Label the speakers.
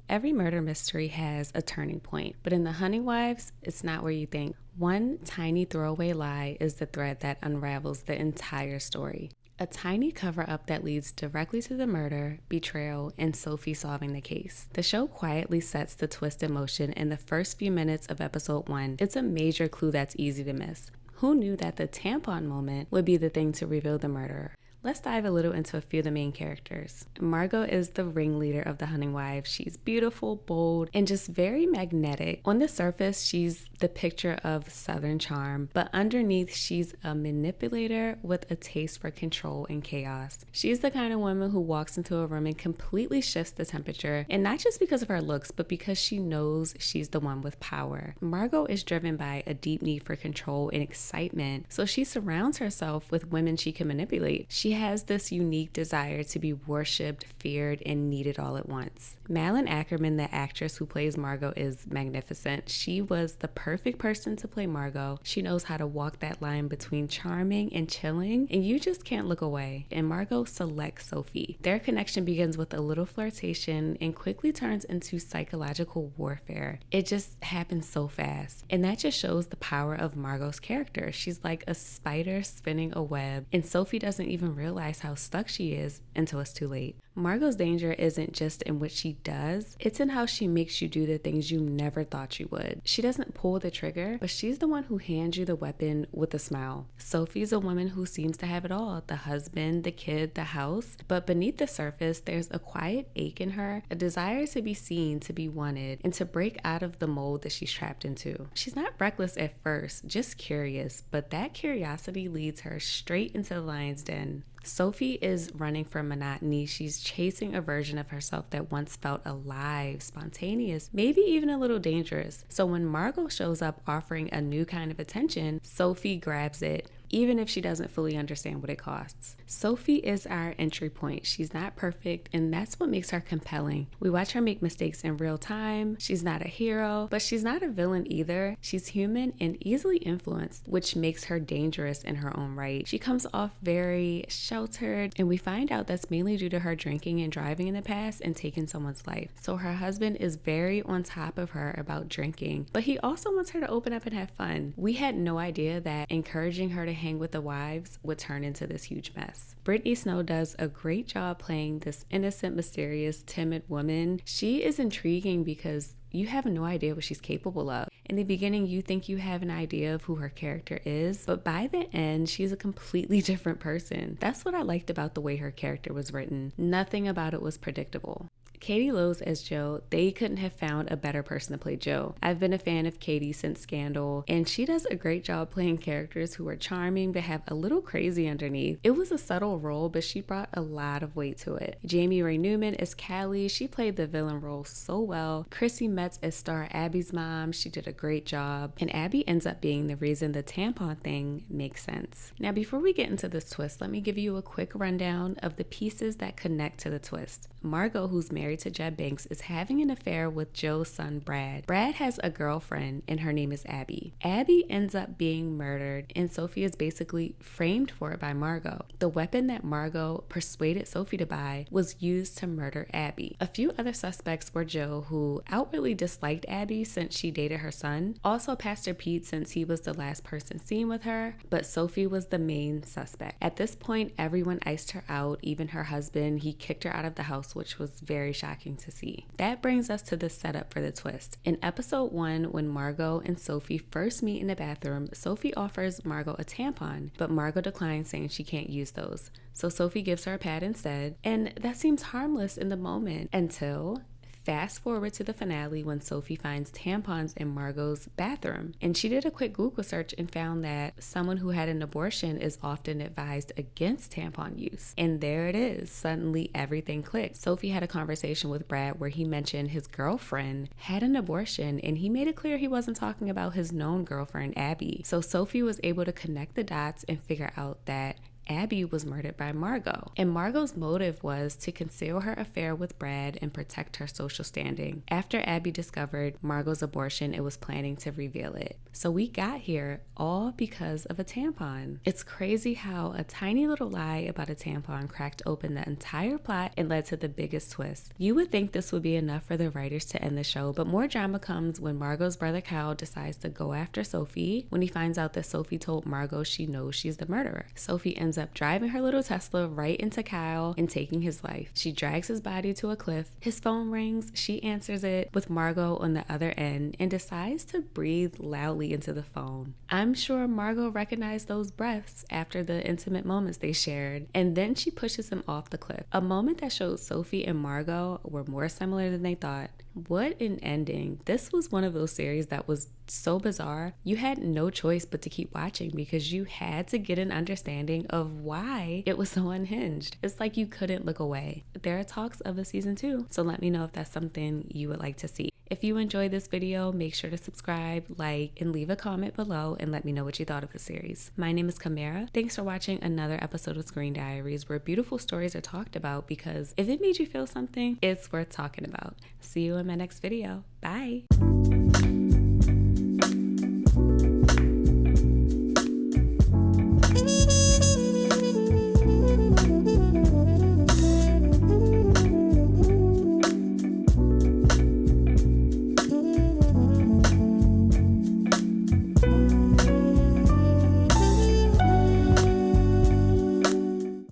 Speaker 1: Every murder mystery has a turning point, but in The Hunting Wives, it's not where you think. One tiny throwaway lie is the thread that unravels the entire story. A tiny cover-up that leads directly to the murder, betrayal, and Sophie solving the case. The show quietly sets the twist in motion in the first few minutes of episode 1. It's a major clue that's easy to miss. Who knew that the tampon moment would be the thing to reveal the murderer? Let's dive a little into a few of the main characters. Margot is the ringleader of the Hunting Wives. She's beautiful, bold, and just very magnetic. On the surface, she's the picture of Southern charm, but underneath, she's a manipulator with a taste for control and chaos. She's the kind of woman who walks into a room and completely shifts the temperature, and not just because of her looks, but because she knows she's the one with power. Margot is driven by a deep need for control and excitement, so she surrounds herself with women she can manipulate. She has this unique desire to be worshipped, feared, and needed all at once. Malin Ackerman, the actress who plays Margot, is magnificent. She was the perfect person to play Margot. She knows how to walk that line between charming and chilling, and you just can't look away. And Margot selects Sophie. Their connection begins with a little flirtation and quickly turns into psychological warfare. It just happens so fast. And that just shows the power of Margot's character. She's like a spider spinning a web, and Sophie doesn't even realize how stuck she is until it's too late. Margot's danger isn't just in what she does, it's in how she makes you do the things you never thought you would. She doesn't pull the trigger, but she's the one who hands you the weapon with a smile. Sophie's a woman who seems to have it all, the husband, the kid, the house, but beneath the surface, there's a quiet ache in her, a desire to be seen, to be wanted, and to break out of the mold that she's trapped into. She's not reckless at first, just curious, but that curiosity leads her straight into the lion's den. Sophie is running from monotony. She's chasing a version of herself that once felt alive, spontaneous, maybe even a little dangerous. So when Margot shows up offering a new kind of attention, Sophie grabs it, even if she doesn't fully understand what it costs. Sophie is our entry point. She's not perfect, and that's what makes her compelling. We watch her make mistakes in real time. She's not a hero, but she's not a villain either. She's human and easily influenced, which makes her dangerous in her own right. She comes off very sheltered, and we find out that's mainly due to her drinking and driving in the past and taking someone's life. So her husband is very on top of her about drinking, but he also wants her to open up and have fun. We had no idea that encouraging her to hang with the wives would turn into this huge mess. Brittany Snow does a great job playing this innocent, mysterious, timid woman. She is intriguing because you have no idea what she's capable of. In the beginning, you think you have an idea of who her character is, but by the end, she's a completely different person. That's what I liked about the way her character was written. Nothing about it was predictable. Katie Lowes as Jo, they couldn't have found a better person to play Jo. I've been a fan of Katie since Scandal, and she does a great job playing characters who are charming but have a little crazy underneath. It was a subtle role, but she brought a lot of weight to it. Jamie Ray Newman as Callie, she played the villain role so well. Chrissy Metz as star Abby's mom, she did a great job, and Abby ends up being the reason the tampon thing makes sense. Now, before we get into this twist, let me give you a quick rundown of the pieces that connect to the twist. Margot, who's married to Jeb Banks, is having an affair with Joe's son, Brad. Brad has a girlfriend, and her name is Abby. Abby ends up being murdered, and Sophie is basically framed for it by Margot. The weapon that Margot persuaded Sophie to buy was used to murder Abby. A few other suspects were Joe, who outwardly disliked Abby since she dated her son, also Pastor Pete since he was the last person seen with her, but Sophie was the main suspect. At this point, everyone iced her out, even her husband. He kicked her out of the house, which was very shocking to see. That brings us to the setup for the twist. In episode 1, when Margot and Sophie first meet in the bathroom, Sophie offers Margot a tampon, but Margot declines, saying she can't use those. So Sophie gives her a pad instead, and that seems harmless in the moment until fast forward to the finale when Sophie finds tampons in Margot's bathroom. And she did a quick Google search and found that someone who had an abortion is often advised against tampon use. And there it is. Suddenly everything clicked. Sophie had a conversation with Brad where he mentioned his girlfriend had an abortion, and he made it clear he wasn't talking about his known girlfriend, Abby. So Sophie was able to connect the dots and figure out that Abby was murdered by Margot. And Margot's motive was to conceal her affair with Brad and protect her social standing. After Abby discovered Margot's abortion, it was planning to reveal it. So we got here all because of a tampon. It's crazy how a tiny little lie about a tampon cracked open the entire plot and led to the biggest twist. You would think this would be enough for the writers to end the show, but more drama comes when Margot's brother Kyle decides to go after Sophie when he finds out that Sophie told Margot she knows she's the murderer. Sophie ends up driving her little Tesla right into Kyle and taking his life. She drags his body to a cliff. His phone rings. She answers it with Margot on the other end and decides to breathe loudly into the phone. I'm sure Margot recognized those breaths after the intimate moments they shared, and then she pushes him off the cliff. A moment that showed Sophie and Margot were more similar than they thought. What an ending. This was one of those series that was so bizarre. You had no choice but to keep watching because you had to get an understanding of why it was so unhinged. It's like you couldn't look away. There are talks of a season 2, so let me know if that's something you would like to see. If you enjoyed this video, make sure to subscribe, like, and leave a comment below and let me know what you thought of the series. My name is Kamara. Thanks for watching another episode of Screen Diaries, where beautiful stories are talked about, because if it made you feel something, it's worth talking about. See you in my next video. Bye.